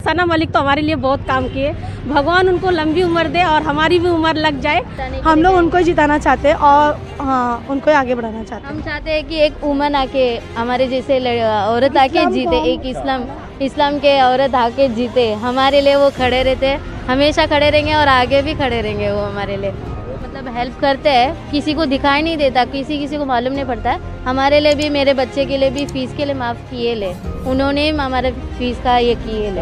सना मलिक तो हमारे लिए बहुत काम किए। भगवान उनको लंबी उम्र दे और हमारी भी उम्र लग जाए। हम लोग उनको जिताना चाहते हैं और हाँ उनको आगे बढ़ाना चाहते हैं। हम चाहते हैं कि एक वुमन आके हमारे जैसे औरत आके जीते, एक इस्लाम के औरत आके जीते। हमारे लिए वो खड़े रहते हैं, हमेशा खड़े रहेंगे और आगे भी खड़े रहेंगे। वो हमारे लिए मतलब हेल्प करते हैं, किसी को दिखाई नहीं देता, किसी को मालूम नहीं पड़ता है। हमारे लिए भी, मेरे बच्चे के लिए भी फीस के लिए माफ़ किए ले, उन्होंने हमारे फीस का ये किए ले।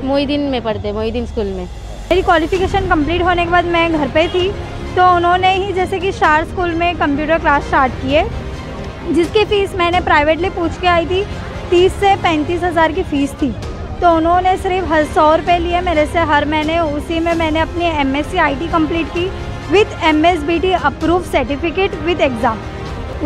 मोहिदीन में पढ़ते, मोहिदीन स्कूल में। मेरी क्वालिफिकेशन कंप्लीट होने के बाद मैं घर पे थी, तो उन्होंने ही जैसे कि स्टार स्कूल में कंप्यूटर क्लास स्टार्ट किए, जिसकी फ़ीस मैंने प्राइवेटली पूछ के आई थी। 30 से 35 हज़ार की फ़ीस थी, तो उन्होंने सिर्फ 100 रुपये लिए मेरे से हर महीने। उसी में मैंने अपनी MSc IT कंप्लीट की with MSBT approve certificate with exam.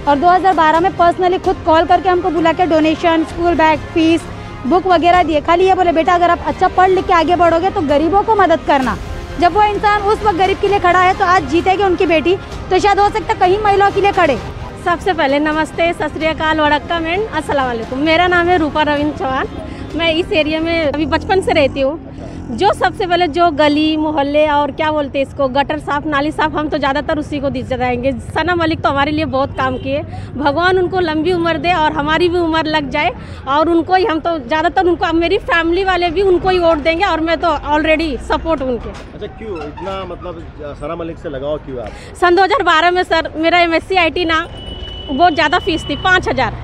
और 2012 में पर्सनली खुद कॉल करके हमको बुला के donation, school bag, fees, book वगैरह दिए। खाली ये बोले बेटा अगर आप अच्छा पढ़ लिख के आगे बढ़ोगे तो गरीबों को मदद करना। जब वो इंसान उस वक्त गरीब के लिए खड़ा है तो आज जीतेगी उनकी बेटी, तो शायद हो सकता है कहीं महिलाओं के लिए खड़े। सबसे पहले नमस्ते, सत श्री अकाल, वड़क्कम एंड अस्सलाम वालेकुम। मेरा नाम है रूपा रविंद्र चौहान। मैं इस एरिया में अभी बचपन से रहती हूँ। जो सबसे पहले जो गली मोहल्ले और क्या बोलते हैं इसको, गटर साफ, नाली साफ, हम तो ज़्यादातर उसी को दिखाएंगे। सना मलिक तो हमारे लिए बहुत काम किए। भगवान उनको लंबी उम्र दे और हमारी भी उम्र लग जाए, और उनको ही हम तो ज़्यादातर उनको, मेरी फैमिली वाले भी उनको ही वोट देंगे और मैं तो ऑलरेडी सपोर्ट उनके। अच्छा, क्यों इतना मतलब सना मलिक से लगाओ क्यों आप? सन 2012 में सर मेरा MSc IT ना बहुत ज़्यादा फीस थी, 5,000,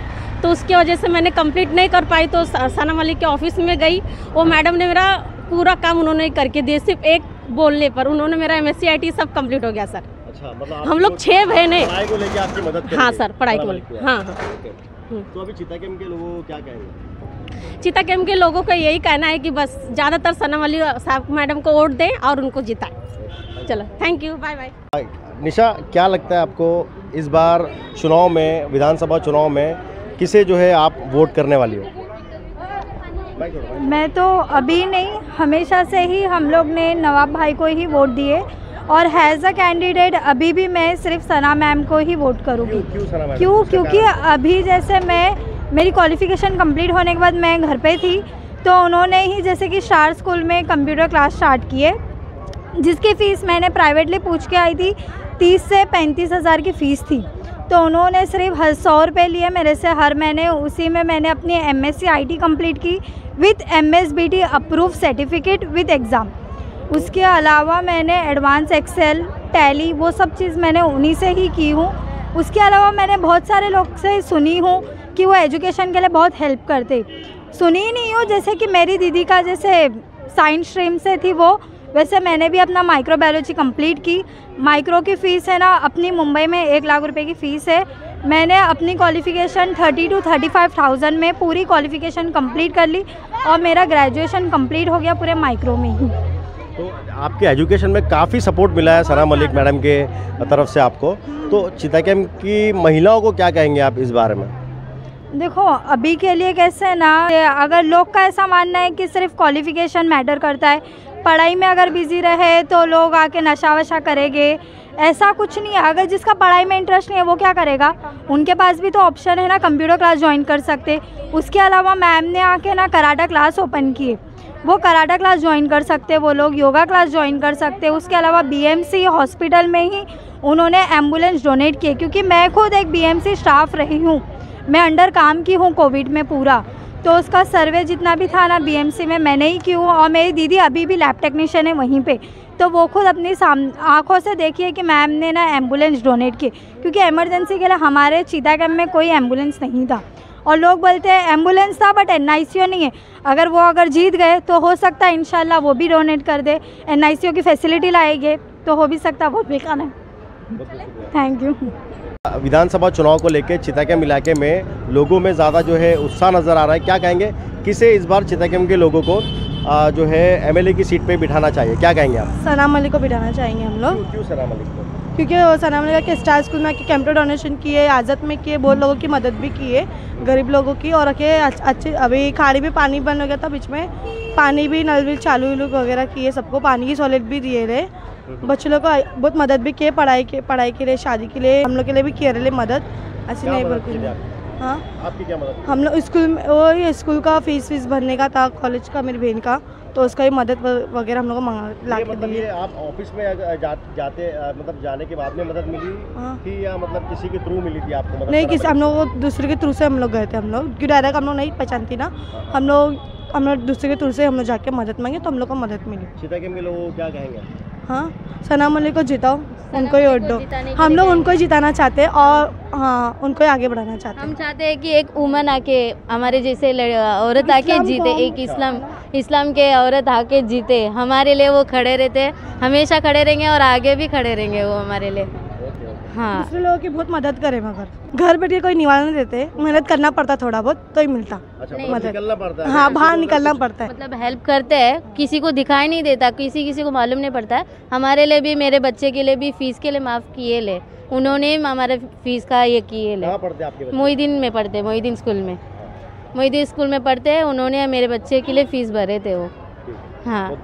तो उसकी वजह से मैंने कंप्लीट नहीं कर पाई। तो सना मलिक के ऑफिस में गई, वो मैडम ने मेरा पूरा काम उन्होंने करके दिए, सिर्फ एक बोलने पर उन्होंने मेरा MSc IT सब कंप्लीट हो गया सर। अच्छा, मतलब हम लोग 6 बहन हैं। पढ़ाई को लेके आपकी मदद करेंगे? हाँ सर, पढ़ाई को लेकर। हाँ हाँ। तो अभी चिताकेम के लोगों को क्या कहेंगे? चिताकेम के लोगों का यही कहना है कि बस ज़्यादातर सना मलिक साहब मैडम को वोट दें और उनको जिताएं। चलो, थैंक यू, बाय बाय। निशा, क्या लगता है आपको इस बार चुनाव में, विधानसभा चुनाव में किसे जो है आप वोट करने वाली हो? मैं तो अभी नहीं, हमेशा से ही हम लोग ने नवाब भाई को ही वोट दिए, और हैज़ अ कैंडिडेट अभी भी मैं सिर्फ सना मैम को ही वोट करूँगी। क्यों? क्योंकि अभी जैसे मेरी क्वालिफिकेशन कंप्लीट होने के बाद मैं घर पे थी, तो उन्होंने ही जैसे कि स्टार स्कूल में कंप्यूटर क्लास स्टार्ट किए, जिसकी फ़ीस मैंने प्राइवेटली पूछ के आई थी। 30 से 35 हज़ार की फ़ीस थी, तो उन्होंने सिर्फ 100 रुपये लिए मेरे से हर महीने। उसी में मैंने अपनी MSc IT कंप्लीट की with MSBT approve certificate with exam. उसके अलावा मैंने एडवांस एक्सेल, टैली, वो सब चीज़ मैंने उन्हीं से ही की हूँ। उसके अलावा मैंने बहुत सारे लोग से सुनी हूँ कि वो एजुकेशन के लिए बहुत हेल्प करते। सुनी ही नहीं हूँ, जैसे कि मेरी दीदी का जैसे साइंस स्ट्रीम से थी वो, वैसे मैंने भी अपना माइक्रोबायोलॉजी कंप्लीट की। माइक्रो की फ़ीस है ना अपनी मुंबई में 1 लाख रुपए की फ़ीस है। मैंने अपनी क्वालिफ़िकेशन 30 to 35,000 में पूरी क्वालिफ़िकेशन कंप्लीट कर ली, और मेरा ग्रेजुएशन कंप्लीट हो गया पूरे माइक्रो में ही। तो आपके एजुकेशन में काफ़ी सपोर्ट मिला है सना मलिक मैडम के तरफ से आपको। तो चिताकेम की महिलाओं को क्या कहेंगे आप इस बारे में? देखो, अभी के लिए कैसे ना, अगर लोग का ऐसा मानना है कि सिर्फ क्वालिफ़िकेशन मैटर करता है, पढ़ाई में अगर बिज़ी रहे तो लोग आके नशा वशा करेंगे, ऐसा कुछ नहीं है। अगर जिसका पढ़ाई में इंटरेस्ट नहीं है वो क्या करेगा? उनके पास भी तो ऑप्शन है ना, कंप्यूटर क्लास ज्वाइन कर सकते। उसके अलावा मैम ने आके ना कराटा क्लास ओपन किए, वो कराटा क्लास ज्वाइन कर सकते, वो लोग योगा क्लास ज्वाइन कर सकते। उसके अलावा BMC हॉस्पिटल में ही उन्होंने एम्बुलेंस डोनेट किए, क्योंकि मैं खुद एक BMC स्टाफ रही हूँ, मैं अंडर काम की हूँ कोविड में पूरा, तो उसका सर्वे जितना भी था ना BMC में मैंने ही की हूँ। और मेरी दीदी अभी भी लैब टेक्नीशियन है वहीं पे, तो वो खुद अपनी आँखों से देखिए कि मैम ने ना एम्बुलेंस डोनेट की, क्योंकि इमरजेंसी के लिए हमारे चिताकेम में कोई एम्बुलेंस नहीं था। और लोग बोलते हैं एम्बुलेंस था बट NICU नहीं है। अगर जीत गए तो हो सकता है इंशाल्लाह वो भी डोनेट कर दे, NICU की फैसिलिटी लाएंगे तो हो भी सकता है, बहुत बेकार है। Thank you. विधानसभा चुनाव को लेकर चिताकेम इलाके में लोगों में ज़्यादा जो है उत्साह नज़र आ रहा है। क्या कहेंगे, किसे इस बार चिताकेम के लोगों को जो है MLA की सीट पे बिठाना चाहिए? क्या कहेंगे आप? सना मलिक को बिठाना चाहेंगे हम लोग। क्यों सना मलिक को? क्योंकि वो सना मलिक के स्टार स्कूल में कैंपर डोनेशन किए, आज़त में किए, बहुत लोगों की मदद भी किए, गरीब लोगों की। और अच्छे अभी खाड़ी भी पानी बंद हो गया था बीच में, पानी भी नल भी चालू वगैरह किए, सबको पानी की सहूलियत भी दिए रहे। बच्चों लोग को बहुत मदद भी किए, पढ़ाई के लिए, शादी के लिए, हम लोग के लिए भी किए रहे मदद। ऐसी नहीं बिल्कुल। हाँ, आपकी क्या मदद? हम लोग स्कूल में वो स्कूल का फीस भरने का था, कॉलेज का, मेरी बहन का, तो उसका भी मदद वगैरह हम लोग को ला के मतलब दिए। ये आप ऑफिस में जाते मतलब जाने के बाद में मदद मिली कि या मतलब किसी के थ्रू मिली थी आपको मदद? नहीं, किसी हम लोग दूसरे के थ्रू से हम लोग गए थे। हम लोग क्योंकि डायरेक्ट हम लोग नहीं पहचानती ना, हम लोग दूसरे के थ्रू से हम लोग जाके मदद मांगे तो हम लोग को मदद मिली। चिता कैंप के लोगों को क्या कहेंगे? हाँ, सना मलिक को जिताओ, उनको ही वोट दो। हम लोग उनको ही जिताना चाहते हैं और हाँ, उनको ही आगे बढ़ाना चाहते हैं। हम चाहते हैं कि एक वुमन आके हमारे जैसे औरत आके जीते, एक इस्लाम के औरत आके जीते, हमारे लिए वो खड़े रहते हैं, हमेशा खड़े रहेंगे और आगे भी खड़े रहेंगे वो हमारे लिए। हाँ, दूसरे लोगों की बहुत मदद करे, मगर घर बैठे कोई निवाला नहीं देते, मेहनत करना पड़ता थोड़ा बहुत तो ही मिलता। अच्छा, मदद निकलना पड़ता है। हाँ, बाहर निकलना पड़ता है। मतलब हेल्प करते हैं, किसी को दिखाई नहीं देता, किसी को मालूम नहीं पड़ता है। हमारे लिए भी, मेरे बच्चे के लिए भी फीस के लिए माफ़ किए ले, उन्होंने हमारे फीस का ये किए ले। कहाँ पढ़ते आपके बच्चे? मोहिदीन में पढ़ते, मोहिदीन स्कूल में पढ़ते हैं। उन्होंने मेरे बच्चे के लिए फ़ीस भरे थे वो। हाँ,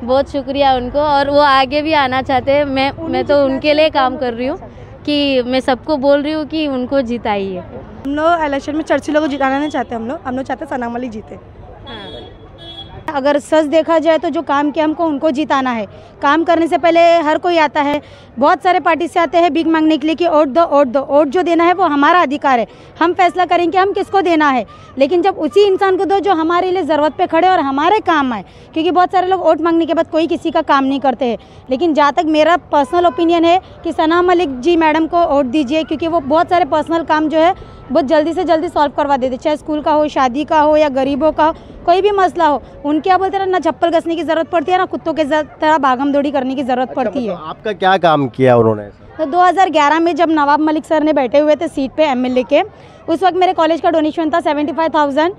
बहुत शुक्रिया उनको, और वो आगे भी आना चाहते हैं। मैं तो उनके लिए काम कर रही हूँ कि मैं सबको बोल रही हूँ कि उनको जिताइए। हम लोग इलेक्शन में चर्ची लोगों को जिताना नहीं चाहते। हम लोग चाहते सना मलिक जीते। अगर सच देखा जाए तो जो काम किया हमको उनको जिताना है। काम करने से पहले हर कोई आता है, बहुत सारे पार्टी से आते हैं भीख मांगने के लिए कि वोट दो वोट दो। वोट जो देना है वो हमारा अधिकार है, हम फैसला करेंगे हम किसको देना है। लेकिन जब उसी इंसान को दो जो हमारे लिए ज़रूरत पे खड़े और हमारे काम आए, क्योंकि बहुत सारे लोग वोट मांगने के बाद कोई किसी का काम नहीं करते हैं। लेकिन जहाँ तक मेरा पर्सनल ओपिनियन है कि सना मलिक जी मैडम को वोट दीजिए, क्योंकि वो बहुत सारे पर्सनल काम जो है बहुत जल्दी से जल्दी सॉल्व करवा देते, चाहे स्कूल का हो, शादी का हो या गरीबों का हो, कोई भी मसला हो। उनके क्या बोलते हैं ना, चप्पल घसने की ज़रूरत पड़ती है ना कुत्तों के तरह भागम दौड़ी करने की ज़रूरत पड़ती है। आपका क्या काम किया उन्होंने? तो 2011 में जब नवाब मलिक सर ने बैठे हुए थे सीट पे एमएलए के, उस वक्त मेरे कॉलेज का डोनेशन था 75,000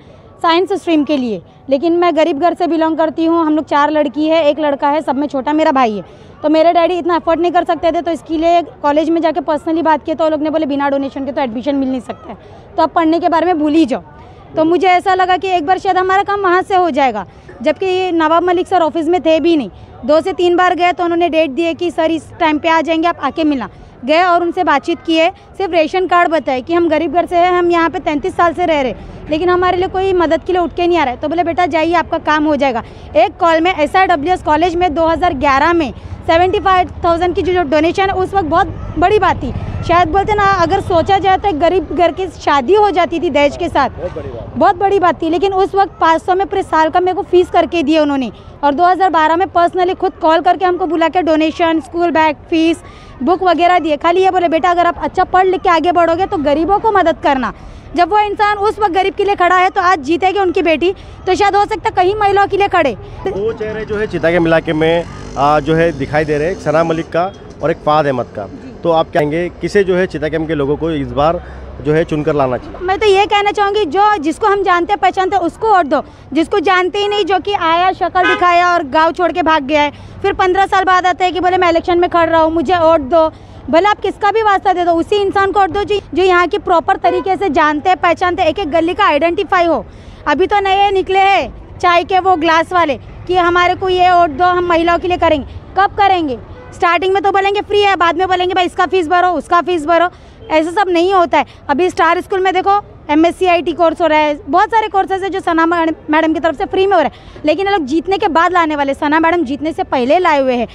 साइंस स्ट्रीम के लिए। लेकिन मैं गरीब घर से बिलोंग करती हूँ, हम लोग 4 लड़की है, 1 लड़का है, सब में छोटा मेरा भाई है। तो मेरे डैडी इतना अफोर्ड नहीं कर सकते थे, तो इसके लिए कॉलेज में जाके पर्सनली बात किए तो वो लोग ने बोले बिना डोनेशन के तो एडमिशन मिल नहीं सकता है, तो अब पढ़ने के बारे में भूल ही जाओ। तो मुझे ऐसा लगा कि एक बार शायद हमारा काम वहाँ से हो जाएगा, जबकि नवाब मलिक सर ऑफिस में थे भी नहीं। 2 से 3 बार गए तो उन्होंने डेट दिए कि सर इस टाइम पे आ जाएंगे, आप आके मिलना। गए और उनसे बातचीत किए, सिर्फ रेशन कार्ड बताए कि हम गरीब घर से हैं, हम यहाँ पे 33 साल से रह रहे, लेकिन हमारे लिए कोई मदद के लिए उठ के नहीं आ रहा है। तो बोले बेटा जाइए, आपका काम हो जाएगा। एक कॉल में SRWS कॉलेज में 2011 में 75,000 की जो डोनेशन है उस वक्त बहुत बड़ी बात थी। शायद बोलते ना, अगर सोचा जाए तो एक गरीब घर की शादी हो जाती थी दहेज के साथ, बहुत बड़ी बात थी। लेकिन उस वक्त 500 में पूरे साल का मेरे को फीस करके दिए उन्होंने, और 2012 में पर्सनली खुद कॉल करके हमको बुला के donation, school bag, fees, book वगैरह दिए। खाली ये बोले बेटा अगर आप अच्छा पढ़ लिख के आगे बढ़ोगे तो गरीबों को मदद करना। जब वो इंसान उस वक्त गरीब के लिए खड़ा है तो आज जीतेगी उनकी बेटी, तो शायद हो सकता है कहीं महिलाओं के लिए खड़े। 2 चेहरे जो है चिता के इलाके में जो है दिखाई दे रहे हैं, सना मलिक का और एक फाद अहमद का। तो आप कहेंगे किसे जो है चिता के लोगों को इस बार जो है चुनकर लाना चाहिए? मैं तो ये कहना चाहूँगी जिसको हम जानते हैं पहचानते हैं उसको वोट दो। जिसको जानते ही नहीं, जो कि आया, शक्ल दिखाया और गाँव छोड़ के भाग गया है, फिर 15 साल बाद आता है कि बोले मैं इलेक्शन में खड़ रहा हूँ, मुझे वोट दो। भले आप किसका भी वास्ता दे दो, उसी इंसान को वोट दो जो यहाँ की प्रॉपर तरीके से जानते हैं, पहचानते हैं, एक एक गली का आइडेंटिफाई हो। अभी तो नए निकले हैं चाय के वो ग्लास वाले कि हमारे को ये वोट दो, हम महिलाओं के लिए करेंगे। कब करेंगे? स्टार्टिंग में तो बोलेंगे फ्री है, बाद में बोलेंगे भाई इसका फीस भरो, उसका फीस भरो। ऐसा सब नहीं होता है। अभी स्टार स्कूल में देखो MSc IT कोर्स हो रहा है, बहुत सारे कोर्सेज है जो सना मैडम की तरफ से फ्री में हो रहा है। लेकिन ये लोग जीतने के बाद लाने वाले, सना मैडम जीतने से पहले लाए हुए हैं।